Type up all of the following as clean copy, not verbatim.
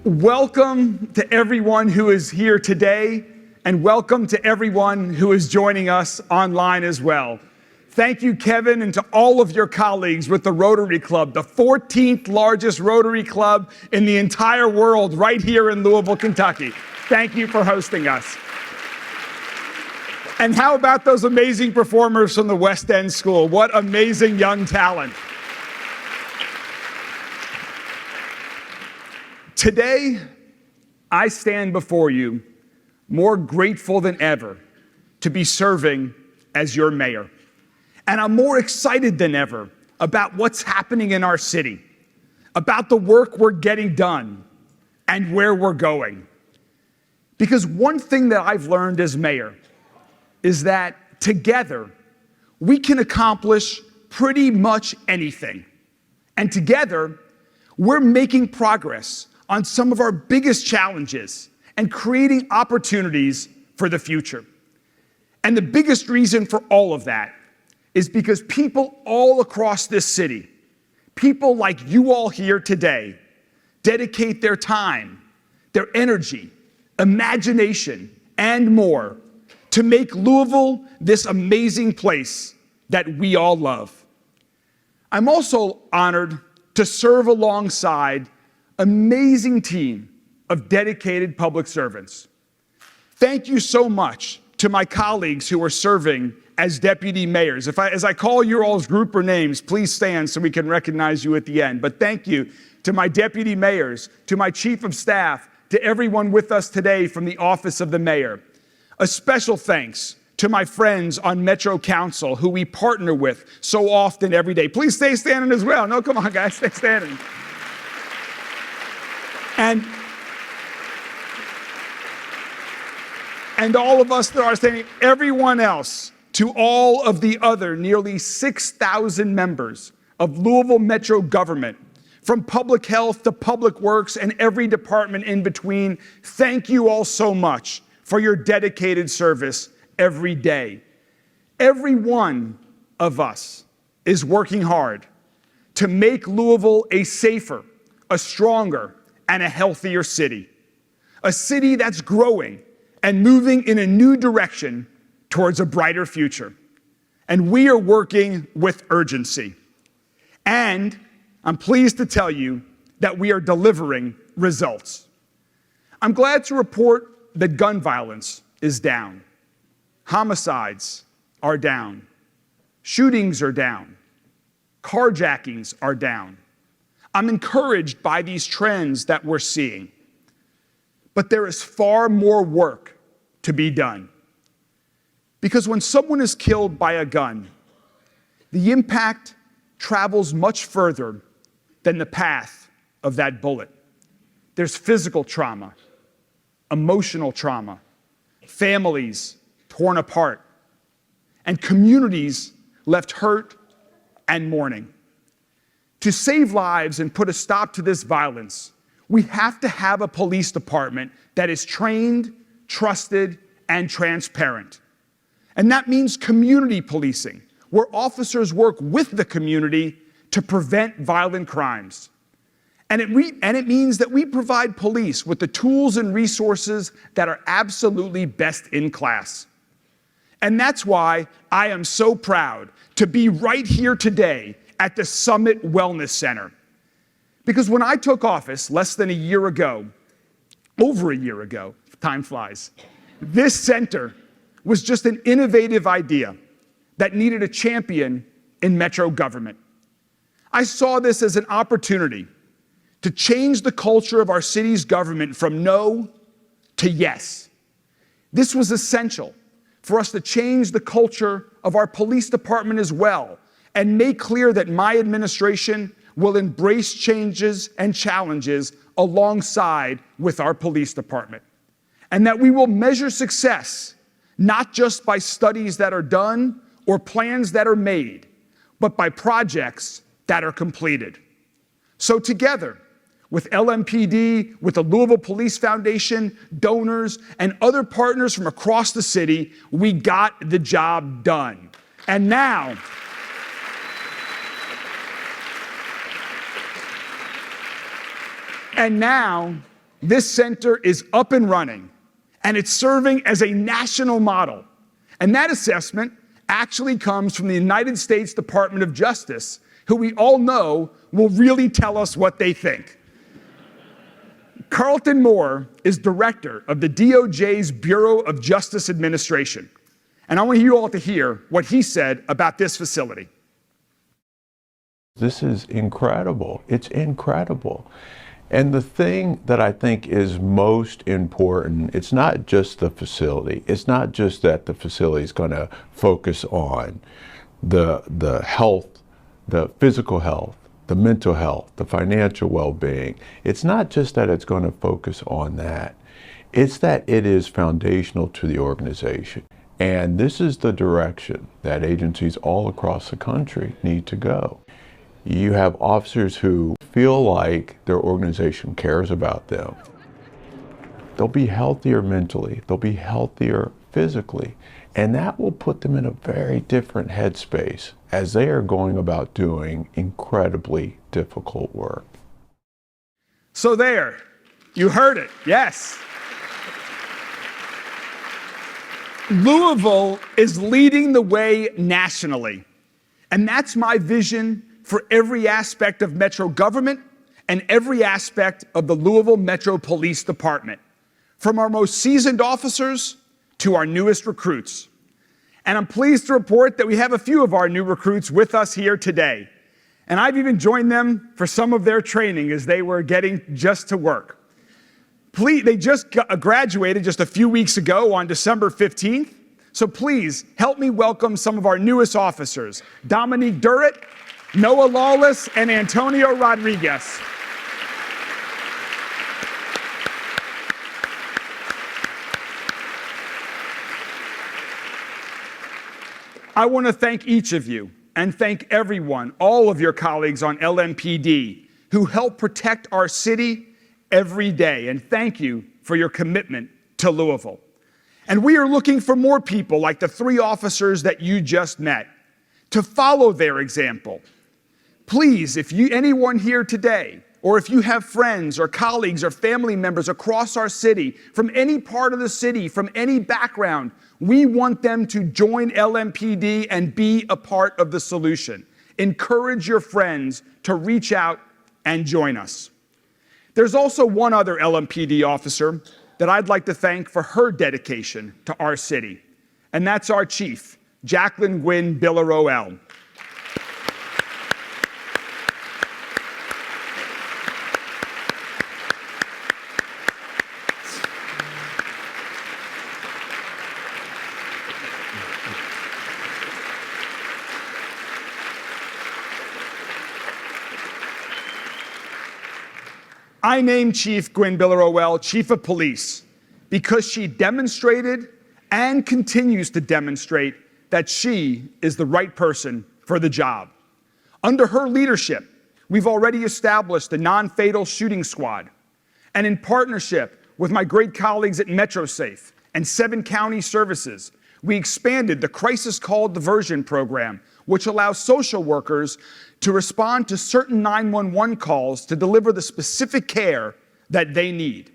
Welcome to everyone who is here today, and welcome to everyone who is joining us online as well. Thank you, Kevin, and to all of your colleagues with the Rotary Club, the 14th largest Rotary Club in the entire world, right here in Louisville, Kentucky. Thank you for hosting us. And how about those amazing performers from the West End School? What amazing young talent. Today, I stand before you more grateful than ever to be serving as your mayor. And I'm more excited than ever about what's happening in our city, about the work we're getting done, and where we're going. Because one thing that I've learned as mayor is that together, we can accomplish pretty much anything. And together, we're making progress on some of our biggest challenges and creating opportunities for the future. And the biggest reason for all of that is because people all across this city, people like you all here today, dedicate their time, their energy, imagination, and more to make Louisville this amazing place that we all love. I'm also honored to serve alongside an amazing team of dedicated public servants. Thank you so much to my colleagues who are serving as deputy mayors. As I call your all's group or names, please stand so we can recognize you at the end. But thank you to my deputy mayors, to my chief of staff, to everyone with us today from the office of the mayor. A special thanks to my friends on Metro Council who we partner with so often every day. Please stay standing as well. No, come on, guys, stay standing. And all of us that are standing, everyone else, to all of the other nearly 6,000 members of Louisville Metro government, from public health to public works and every department in between, thank you all so much for your dedicated service every day. Every one of us is working hard to make Louisville a safer, a stronger, and a healthier city. A city that's growing and moving in a new direction towards a brighter future. And we are working with urgency. And I'm pleased to tell you that we are delivering results. I'm glad to report that gun violence is down. Homicides are down. Shootings are down. Carjackings are down. I'm encouraged by these trends that we're seeing. But there is far more work to be done. Because when someone is killed by a gun, the impact travels much further than the path of that bullet. There's physical trauma, emotional trauma, families torn apart, and communities left hurt and mourning. To save lives and put a stop to this violence, we have to have a police department that is trained, trusted, and transparent. And that means community policing, where officers work with the community to prevent violent crimes. And it means that we provide police with the tools and resources that are absolutely best in class. And that's why I am so proud to be right here today at the Summit Wellness Center. Because when I took office less than a year ago, over a year ago, time flies, this center was just an innovative idea that needed a champion in Metro government. I saw this as an opportunity to change the culture of our city's government from no to yes. This was essential for us to change the culture of our police department as well and make clear that my administration will embrace changes and challenges alongside with our police department. And that we will measure success not just by studies that are done or plans that are made, but by projects that are completed. So together, with LMPD, with the Louisville Police Foundation, donors, and other partners from across the city, we got the job done. And now, This center is up and running, and it's serving as a national model. And that assessment actually comes from the United States Department of Justice, who we all know will really tell us what they think. Carlton Moore is director of the DOJ's Bureau of Justice Administration. And I want you all to hear what he said about this facility. This is incredible. It's incredible. And the thing that I think is most important, it's not just the facility. It's not just that the facility is going to focus on the health, the physical health, the mental health, the financial well-being. It's not just that it's going to focus on that. It's that it is foundational to the organization. And this is the direction that agencies all across the country need to go. You have officers who feel like their organization cares about them. They'll be healthier mentally, they'll be healthier physically, and that will put them in a very different headspace as they are going about doing incredibly difficult work. So there, you heard it, yes. Louisville is leading the way nationally, and that's my vision for every aspect of Metro government and every aspect of the Louisville Metro Police Department, from our most seasoned officers to our newest recruits. And I'm pleased to report that we have a few of our new recruits with us here today. And I've even joined them for some of their training as they were getting just to work. They just graduated just a few weeks ago on December 15th. So please help me welcome some of our newest officers, Dominique Durrett, Noah Lawless, and Antonio Rodriguez. I want to thank each of you and thank everyone, all of your colleagues on LMPD who help protect our city every day. And thank you for your commitment to Louisville. And we are looking for more people like the 3 officers that you just met to follow their example. Please, if anyone here today, or if you have friends or colleagues or family members across our city, from any part of the city, from any background, we want them to join LMPD and be a part of the solution. Encourage your friends to reach out and join us. There's also one other LMPD officer that I'd like to thank for her dedication to our city, and that's our chief, Jacqueline Gwynn Biller-Roel. I named Chief Gwynn Biller-Roel Chief of Police because she demonstrated and continues to demonstrate that she is the right person for the job. Under her leadership, we've already established the non-fatal shooting squad. And in partnership with my great colleagues at MetroSafe and 7 county services, we expanded the Crisis Call Diversion program, which allows social workers to respond to certain 911 calls to deliver the specific care that they need.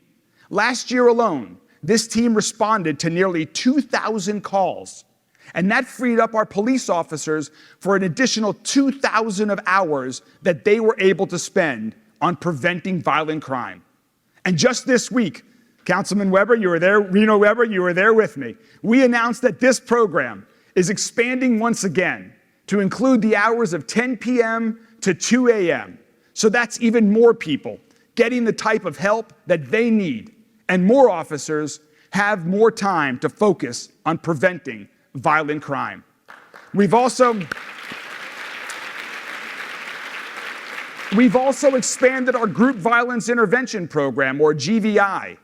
Last year alone, this team responded to nearly 2,000 calls, and that freed up our police officers for an additional 2,000 of hours that they were able to spend on preventing violent crime. And just this week, Councilman Weber, you were there, Reno Weber, you were there with me. We announced that this program is expanding once again to include the hours of 10 p.m. to 2 a.m. So that's even more people getting the type of help that they need, and more officers have more time to focus on preventing violent crime. We've also expanded our Group Violence Intervention Program, or GVI,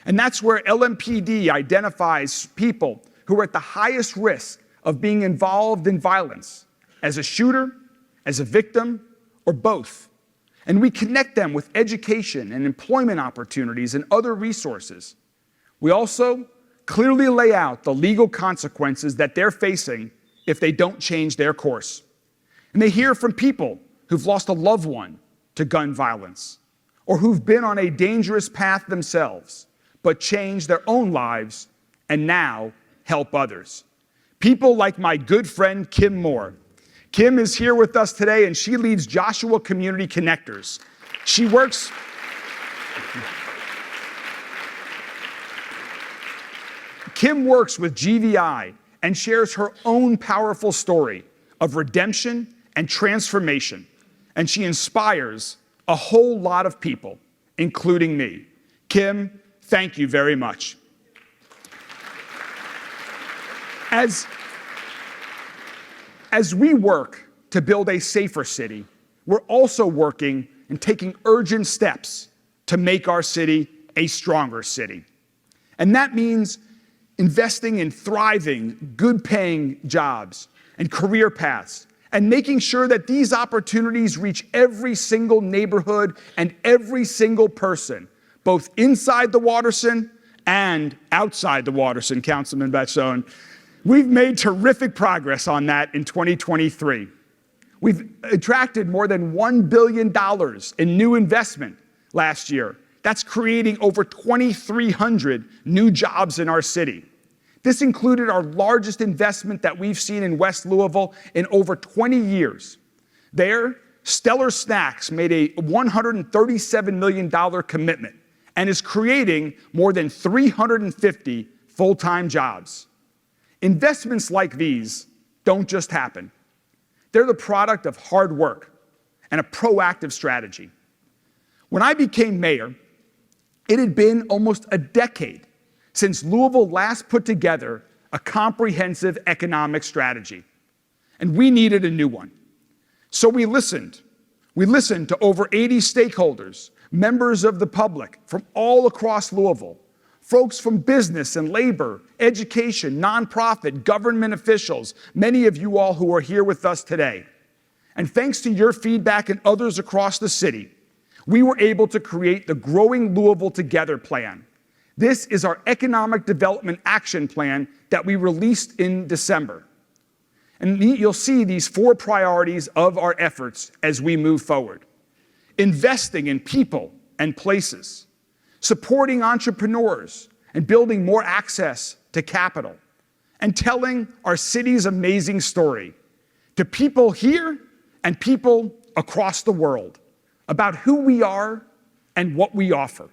and that's where LMPD identifies people who are at the highest risk of being involved in violence, as a shooter, as a victim, or both. And we connect them with education and employment opportunities and other resources. We also clearly lay out the legal consequences that they're facing if they don't change their course. And they hear from people who've lost a loved one to gun violence, or who've been on a dangerous path themselves, but changed their own lives and now help others. People like my good friend Kim Moore. Kim is here with us today, and she leads Joshua Community Connectors. Kim works with GVI and shares her own powerful story of redemption and transformation, and she inspires a whole lot of people, including me. Kim, thank you very much. As we work to build a safer city, we're also working and taking urgent steps to make our city a stronger city. And that means investing in thriving, good-paying jobs and career paths, and making sure that these opportunities reach every single neighborhood and every single person, both inside the Watterson and outside the Watterson, Councilman Batchone. We've made terrific progress on that in 2023. We've attracted more than $1 billion in new investment last year. That's creating over 2,300 new jobs in our city. This included our largest investment that we've seen in West Louisville in over 20 years. There, Stellar Snacks made a $137 million commitment and is creating more than 350 full-time jobs. Investments like these don't just happen. They're the product of hard work and a proactive strategy. When I became mayor, it had been almost a decade since Louisville last put together a comprehensive economic strategy, and we needed a new one. So we listened. We listened to over 80 stakeholders, members of the public from all across Louisville, folks from business and labor, education, nonprofit, government officials, many of you all who are here with us today. And thanks to your feedback and others across the city, we were able to create the Growing Louisville Together plan. This is our economic development action plan that we released in December. And you'll see these 4 priorities of our efforts as we move forward. Investing in people and places, supporting entrepreneurs and building more access to capital, and telling our city's amazing story to people here and people across the world about who we are and what we offer.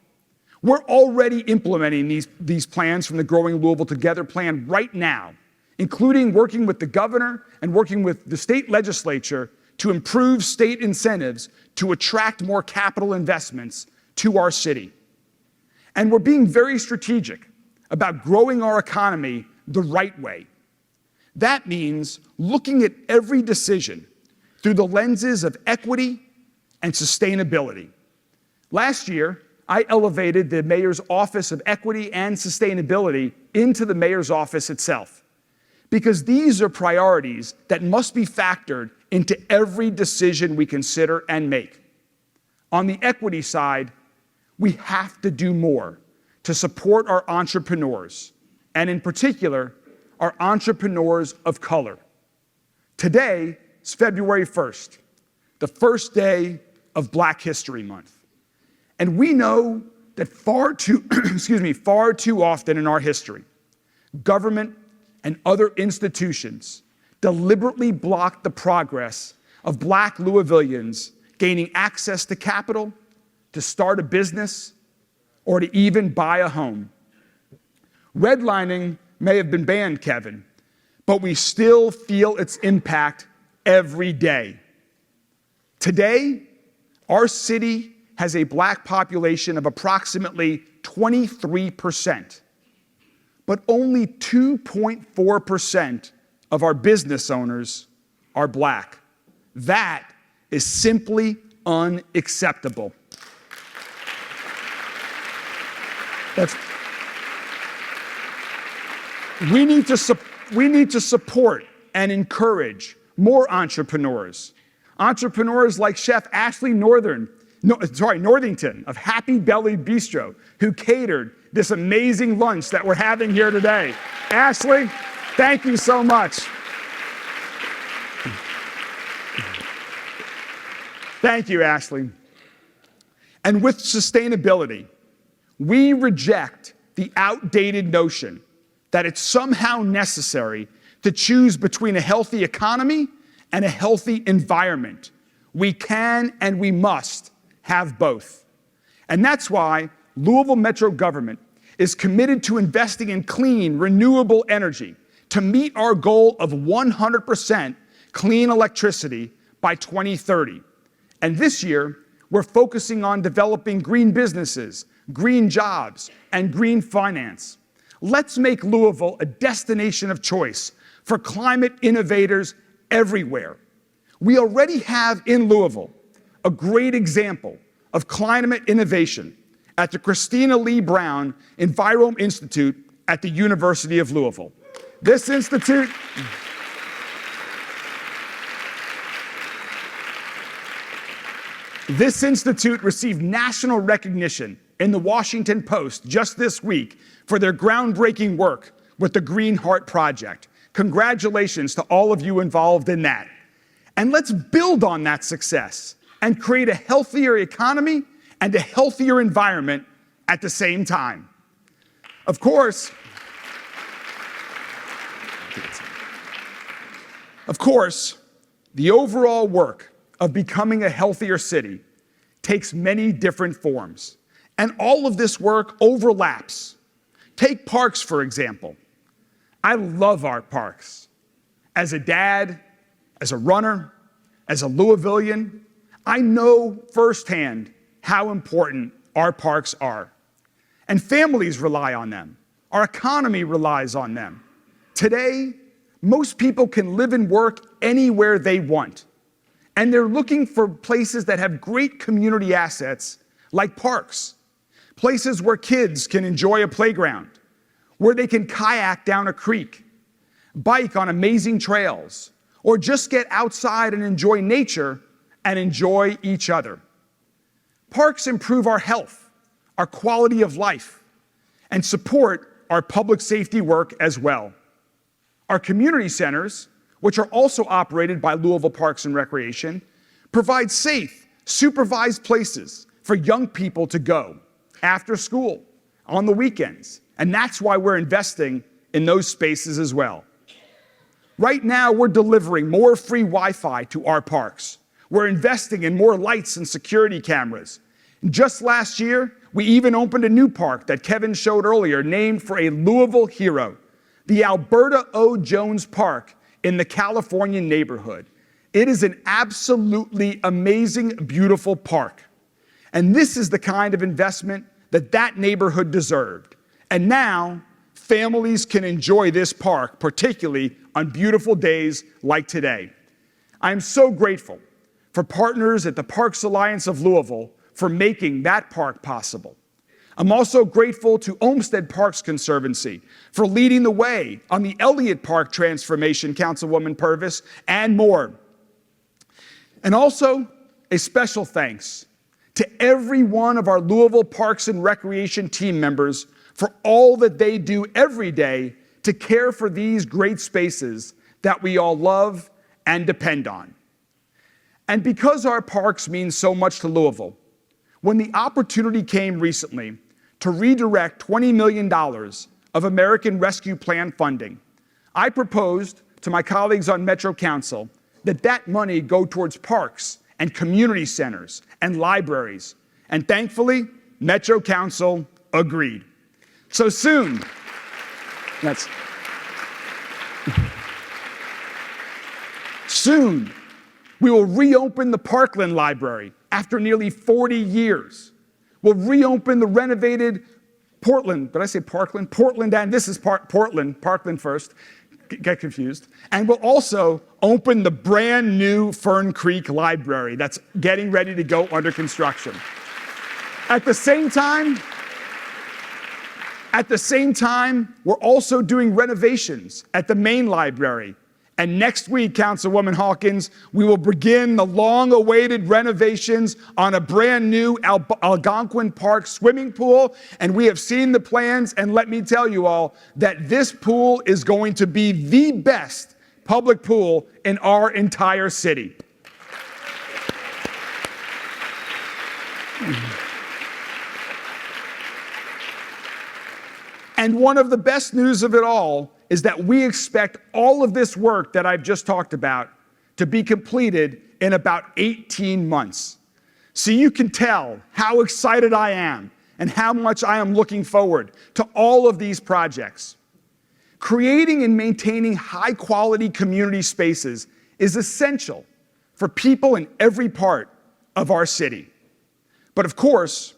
We're already implementing these plans from the Growing Louisville Together plan right now, including working with the governor and working with the state legislature to improve state incentives to attract more capital investments to our city. And we're being very strategic about growing our economy the right way. That means looking at every decision through the lenses of equity and sustainability. Last year, I elevated the Mayor's Office of Equity and Sustainability into the Mayor's office itself, because these are priorities that must be factored into every decision we consider and make. On the equity side, we have to do more to support our entrepreneurs, and in particular, our entrepreneurs of color. Today is February 1st, the first day of Black History Month. And we know that far too often in our history, government and other institutions deliberately blocked the progress of Black Louisvillians gaining access to capital, to start a business, or to even buy a home. Redlining may have been banned, Kevin, but we still feel its impact every day. Today, our city has a Black population of approximately 23%, but only 2.4% of our business owners are Black. That is simply unacceptable. We need to support and encourage more entrepreneurs. Entrepreneurs like Chef Ashley Northington of Happy Belly Bistro, who catered this amazing lunch that we're having here today. Ashley, thank you so much. Thank you, Ashley. And with sustainability, we reject the outdated notion that it's somehow necessary to choose between a healthy economy and a healthy environment. We can and we must have both. And that's why Louisville Metro government is committed to investing in clean, renewable energy to meet our goal of 100% clean electricity by 2030. And this year, we're focusing on developing green businesses, green jobs, and green finance. Let's make Louisville a destination of choice for climate innovators everywhere. We already have in Louisville a great example of climate innovation at the Christina Lee Brown Envirome Institute at the University of Louisville. This institute received national recognition in the Washington Post just this week for their groundbreaking work with the Green Heart Project. Congratulations to all of you involved in that. And let's build on that success and create a healthier economy and a healthier environment at the same time. Of course, the overall work of becoming a healthier city takes many different forms, and all of this work overlaps. Take parks, for example. I love our parks. As a dad, as a runner, as a Louisvillian, I know firsthand how important our parks are. And families rely on them. Our economy relies on them. Today, most people can live and work anywhere they want. And they're looking for places that have great community assets like parks, places where kids can enjoy a playground, where they can kayak down a creek, bike on amazing trails, or just get outside and enjoy nature and enjoy each other. Parks improve our health, our quality of life, and support our public safety work as well. Our community centers, which are also operated by Louisville Parks and Recreation, provide safe, supervised places for young people to go after school, on the weekends, and that's why we're investing in those spaces as well. Right now, we're delivering more free Wi-Fi to our parks. We're investing in more lights and security cameras. Just last year, we even opened a new park that Kevin showed earlier, named for a Louisville hero, the Alberta O. Jones Park in the California neighborhood. It is an absolutely amazing, beautiful park. And this is the kind of investment that that neighborhood deserved. And now, families can enjoy this park, particularly on beautiful days like today. I am so grateful for partners at the Parks Alliance of Louisville for making that park possible. I'm also grateful to Olmsted Parks Conservancy for leading the way on the Elliott Park transformation, Councilwoman Purvis, and more. And also a special thanks to every one of our Louisville Parks and Recreation team members for all that they do every day to care for these great spaces that we all love and depend on. And because our parks mean so much to Louisville, when the opportunity came recently to redirect $20 million of American Rescue Plan funding, I proposed to my colleagues on Metro Council that that money go towards parks and community centers and libraries. And thankfully, Metro Council agreed. So soon, soon, we will reopen the Parkland Library after nearly 40 years. We'll reopen the renovated Portland, did I say Parkland? Portland, and this is Portland, Parkland first, get confused. And we'll also open the brand new Fern Creek Library that's getting ready to go under construction. At the same time, we're also doing renovations at the main library. And next week, Councilwoman Hawkins, we will begin the long-awaited renovations on a brand new Algonquin Park swimming pool. And we have seen the plans, and let me tell you all that this pool is going to be the best public pool in our entire city. And one of the best news of it all is that we expect all of this work that I've just talked about to be completed in about 18 months. So you can tell how excited I am and how much I am looking forward to all of these projects. Creating and maintaining high-quality community spaces is essential for people in every part of our city. But of course,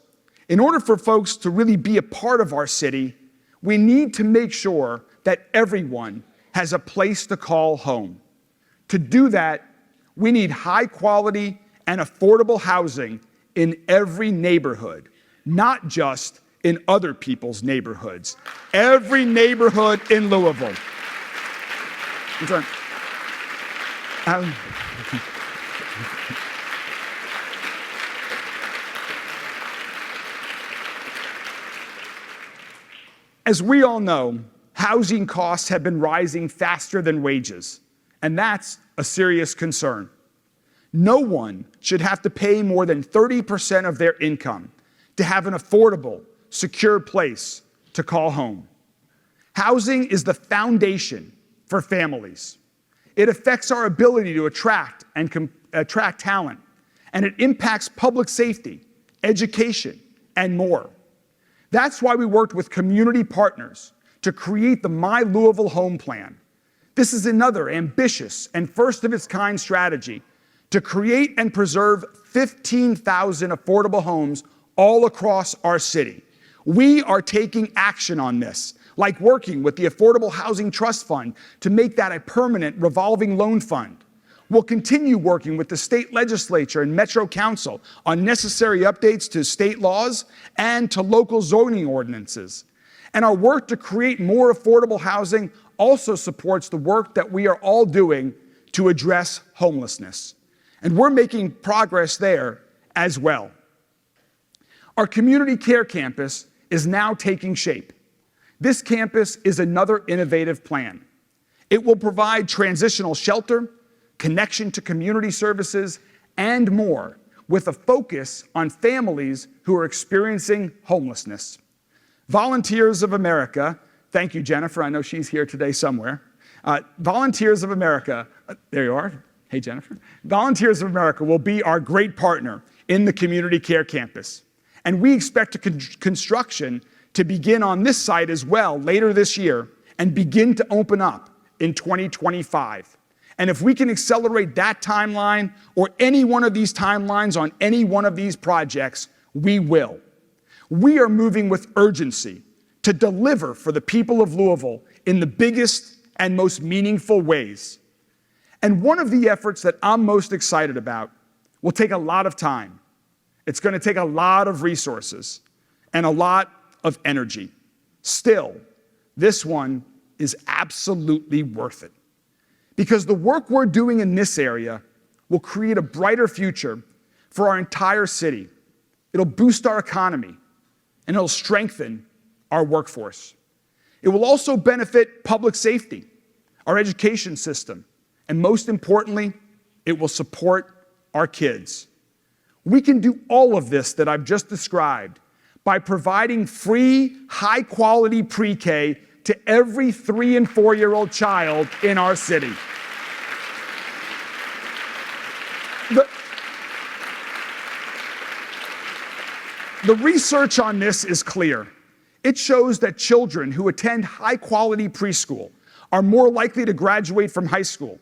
in order for folks to really be a part of our city, we need to make sure that everyone has a place to call home. To do that, we need high-quality and affordable housing in every neighborhood, not just in other people's neighborhoods. Every neighborhood in Louisville. As we all know, housing costs have been rising faster than wages, and that's a serious concern. No one should have to pay more than 30% of their income to have an affordable, secure place to call home. Housing is the foundation for families. It affects our ability to attract talent, and it impacts public safety, education, and more. That's why we worked with community partners to create the My Louisville Home Plan. This is another ambitious and first-of-its-kind strategy to create and preserve 15,000 affordable homes all across our city. We are taking action on this, like working with the Affordable Housing Trust Fund to make that a permanent revolving loan fund. We'll continue working with the state legislature and Metro Council on necessary updates to state laws and to local zoning ordinances. And our work to create more affordable housing also supports the work that we are all doing to address homelessness. And we're making progress there as well. Our community care campus is now taking shape. This campus is another innovative plan. It will provide transitional shelter, connection to community services, and more, with a focus on families who are experiencing homelessness. Volunteers of America, thank you, Jennifer, I know she's here today somewhere. Volunteers of America, there you are, hey Jennifer. Volunteers of America will be our great partner in the community care campus. And we expect construction to begin on this site as well later this year and begin to open up in 2025. And if we can accelerate that timeline or any one of these timelines on any one of these projects, we will. We are moving with urgency to deliver for the people of Louisville in the biggest and most meaningful ways. And one of the efforts that I'm most excited about will take a lot of time. It's going to take a lot of resources and a lot of energy. Still, this one is absolutely worth it. Because the work we're doing in this area will create a brighter future for our entire city. It'll boost our economy, and it'll strengthen our workforce. It will also benefit public safety, our education system, and most importantly, it will support our kids. We can do all of this that I've just described by providing free, high-quality pre-K to every 3- and 4-year-old child in our city. The research on this is clear. It shows that children who attend high-quality preschool are more likely to graduate from high school,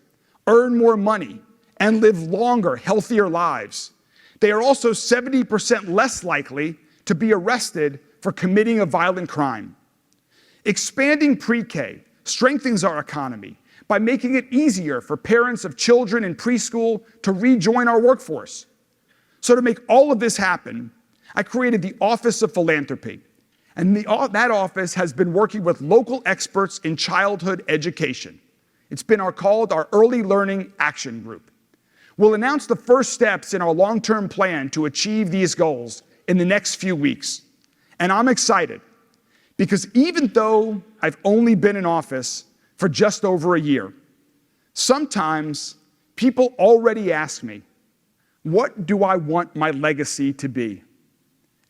earn more money, and live longer, healthier lives. They are also 70% less likely to be arrested for committing a violent crime. Expanding pre-K strengthens our economy by making it easier for parents of children in preschool to rejoin our workforce. So to make all of this happen, I created the Office of Philanthropy. And that office has been working with local experts in childhood education. It's been called our Early Learning Action Group. We'll announce the first steps in our long-term plan to achieve these goals in the next few weeks. And I'm excited because even though I've only been in office for just over a year, sometimes people already ask me, what do I want my legacy to be?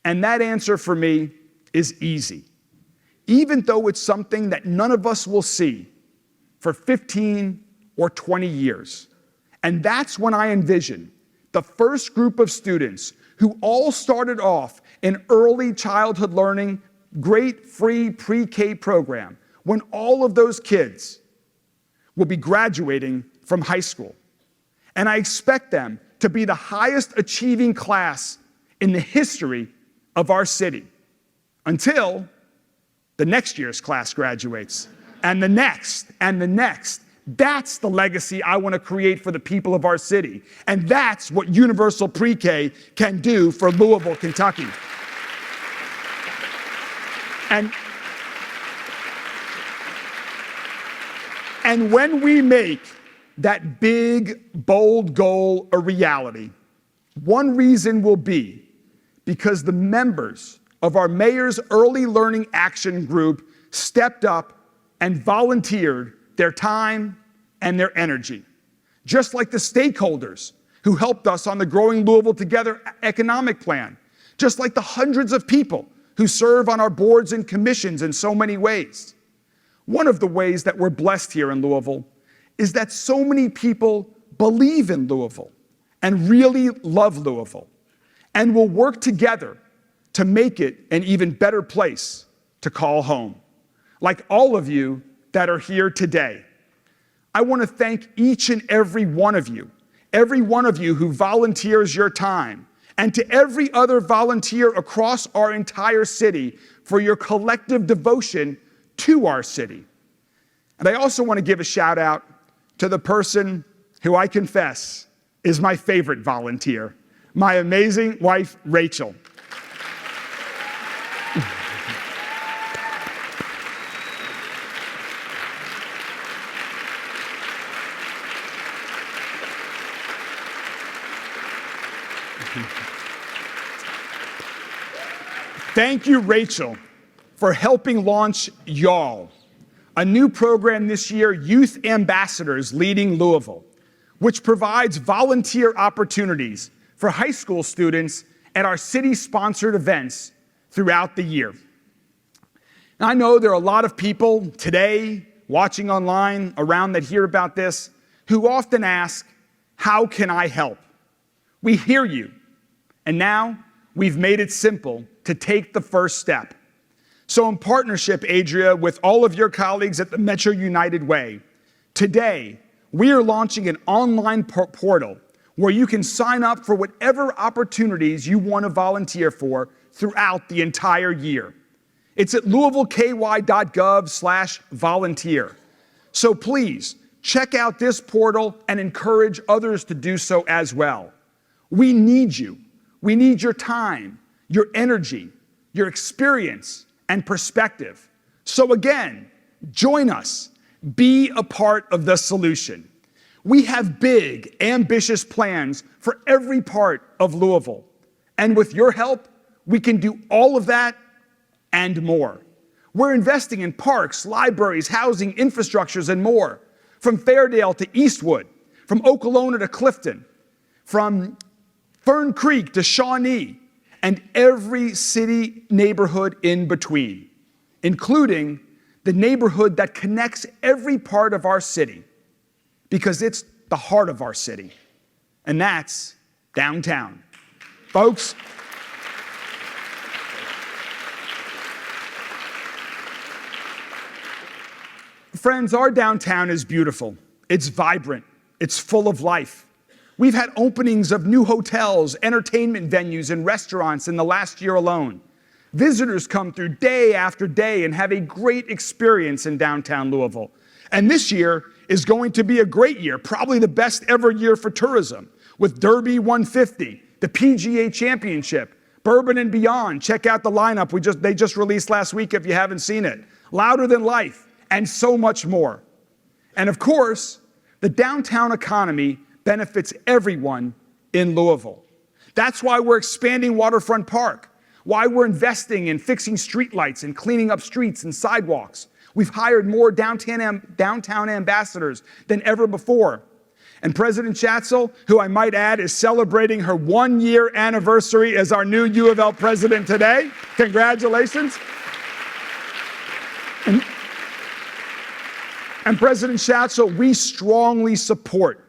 And that answer for me is easy. even though it's something that none of us will see for 15 or 20 years. And that's when I envision the first group of students who all started off in early childhood learning, great free pre-K program, when all of those kids will be graduating from high school. And I expect them to be the highest achieving class in the history of our city until the next year's class graduates, and the next, and the next. That's the legacy I want to create for the people of our city. And that's what universal pre-K can do for Louisville, Kentucky. And when we make that big, bold goal a reality, one reason will be because the members of our mayor's early learning action group stepped up and volunteered their time and their energy. Just like the stakeholders who helped us on the Growing Louisville Together economic plan. Just like the hundreds of people who serve on our boards and commissions in so many ways. One of the ways that we're blessed here in Louisville is that so many people believe in Louisville and really love Louisville and will work together to make it an even better place to call home. Like all of you that are here today, I want to thank each and every one of you who volunteers your time, and to every other volunteer across our entire city for your collective devotion to our city. And I also want to give a shout out to the person who I confess is my favorite volunteer, my amazing wife, Rachel. Thank you, Rachel, for helping launch Y'all, a new program this year, Youth Ambassadors Leading Louisville, which provides volunteer opportunities for high school students at our city-sponsored events throughout the year. Now, I know there are a lot of people today watching online around that hear about this who often ask, how can I help? We hear you, and now we've made it simple to take the first step. So in partnership, Adria, with all of your colleagues at the Metro United Way, today we are launching an online portal where you can sign up for whatever opportunities you want to volunteer for throughout the entire year. It's at louisvilleky.gov/volunteer. So please check out this portal and encourage others to do so as well. We need you. We need your time, your energy, your experience, and perspective. So again, join us. Be a part of the solution. We have big, ambitious plans for every part of Louisville. And with your help, we can do all of that and more. We're investing in parks, libraries, housing, infrastructures, and more. From Fairdale to Eastwood, from Okolona to Clifton, from Fern Creek to Shawnee, and every city neighborhood in between, including the neighborhood that connects every part of our city, because it's the heart of our city, and that's downtown. Folks, friends, our downtown is beautiful. It's vibrant. It's full of life. We've had openings of new hotels, entertainment venues, and restaurants in the last year alone. Visitors come through day after day and have a great experience in downtown Louisville. And this year is going to be a great year, probably the best ever year for tourism, with Derby 150, the PGA Championship, Bourbon and Beyond. Check out the lineup they just released last week if you haven't seen it. Louder Than Life, and so much more. And of course, the downtown economy benefits everyone in Louisville. That's why we're expanding Waterfront Park, why we're investing in fixing streetlights and cleaning up streets and sidewalks. We've hired more downtown ambassadors than ever before. And President Schatzel, who I might add is celebrating her 1-year anniversary as our new U of L president today. Congratulations. And President Schatzel, we strongly support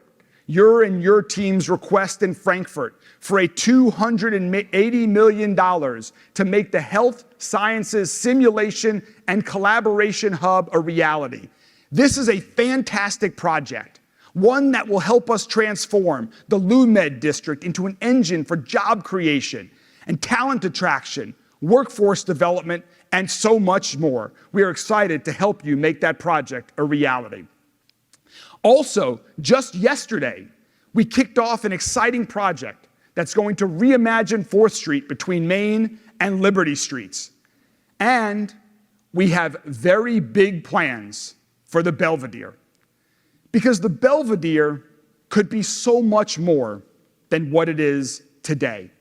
your and your team's request in Frankfurt for a $280 million to make the Health Sciences Simulation and Collaboration Hub a reality. This is a fantastic project, one that will help us transform the LUMED district into an engine for job creation and talent attraction, workforce development, and so much more. We are excited to help you make that project a reality. Also, just yesterday, we kicked off an exciting project that's going to reimagine 4th Street between Main and Liberty Streets. And we have very big plans for the Belvedere, because the Belvedere could be so much more than what it is today.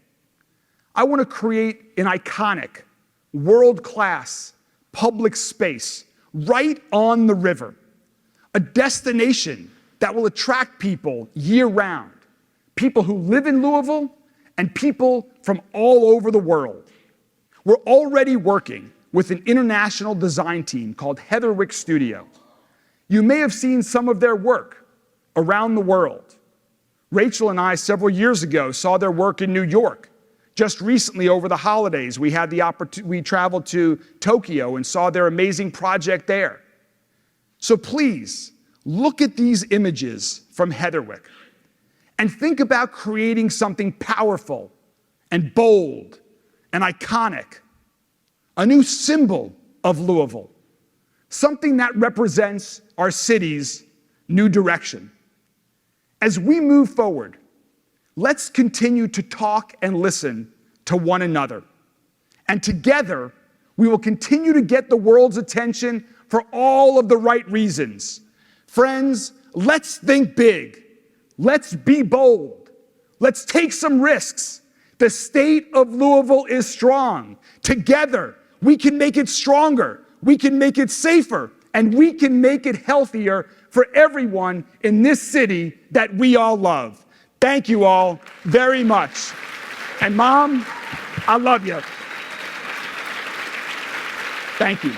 I want to create an iconic, world-class public space right on the river, a destination that will attract people year-round, people who live in Louisville and people from all over the world. We're already working with an international design team called Heatherwick Studio. You may have seen some of their work around the world. Rachel and I, several years ago, saw their work in New York. Just recently, over the holidays, we traveled to Tokyo and saw their amazing project there. So please, look at these images from Heatherwick and think about creating something powerful and bold and iconic, a new symbol of Louisville, something that represents our city's new direction. As we move forward, let's continue to talk and listen to one another. And together, we will continue to get the world's attention for all of the right reasons. Friends, let's think big. Let's be bold. Let's take some risks. The state of Louisville is strong. Together, we can make it stronger. We can make it safer. And we can make it healthier for everyone in this city that we all love. Thank you all very much. And Mom, I love you. Thank you.